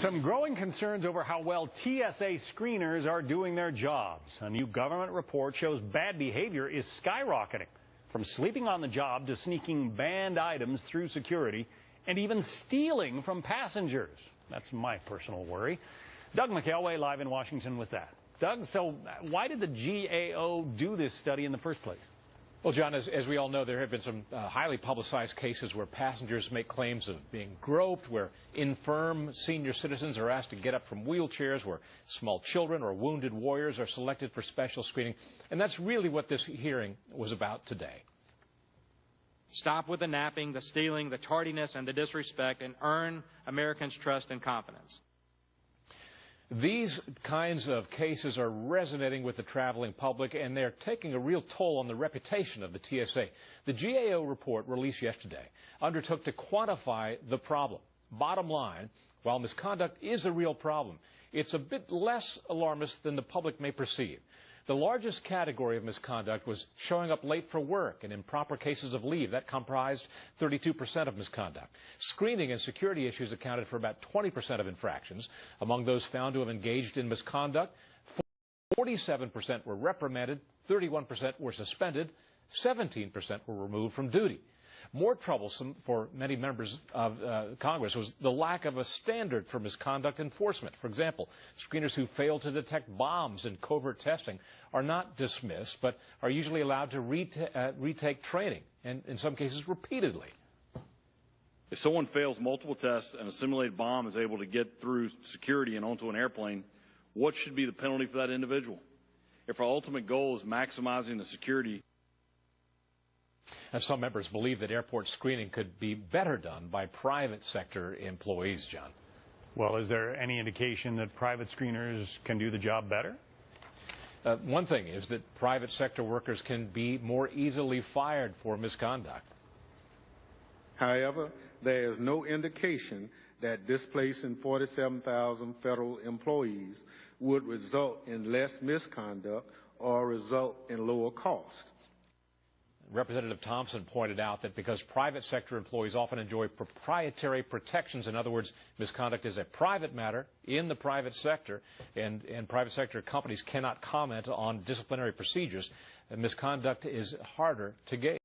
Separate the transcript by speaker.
Speaker 1: Some growing concerns over how well TSA screeners are doing their jobs. A new government report shows bad behavior is skyrocketing, from sleeping on the job to sneaking banned items through security and even stealing from passengers. That's my personal worry. Doug McElway live in Washington with that. Doug, so why did the GAO do this study in the first place?
Speaker 2: Well, John, as we all know, there have been some highly publicized cases where passengers make claims of being groped, where infirm senior citizens are asked to get up from wheelchairs, where small children or wounded warriors are selected for special screening. And that's really what this hearing was about today.
Speaker 3: Stop with the napping, the stealing, the tardiness, and the disrespect, and earn Americans' trust and confidence.
Speaker 2: These kinds of cases are resonating with the traveling public, and they're taking a real toll on the reputation of the TSA. The GAO report released yesterday undertook to quantify the problem. Bottom line, while misconduct is a real problem, it's a bit less alarmist than the public may perceive. The largest category of misconduct was showing up late for work and improper cases of leave. That comprised 32% of misconduct. Screening and security issues accounted for about 20% of infractions. Among those found to have engaged in misconduct, 47% were reprimanded, 31% were suspended, 17% were removed from duty. More troublesome for many members of Congress was the lack of a standard for misconduct enforcement. For example, screeners who fail to detect bombs in covert testing are not dismissed, but are usually allowed to retake training, and in some cases repeatedly.
Speaker 4: If someone fails multiple tests and a simulated bomb is able to get through security and onto an airplane, what should be the penalty for that individual? If our ultimate goal is maximizing the security,
Speaker 2: and some members believe that airport screening could be better done by private sector employees, John.
Speaker 1: Well, is there any indication that private screeners can do the job better?
Speaker 2: One thing is that private sector workers can be more easily fired for misconduct.
Speaker 5: However, there is no indication that displacing 47,000 federal employees would result in less misconduct or result in lower cost.
Speaker 2: Representative Thompson pointed out that because private sector employees often enjoy proprietary protections, in other words, misconduct is a private matter in the private sector, and private sector companies cannot comment on disciplinary procedures, and misconduct is harder to gauge.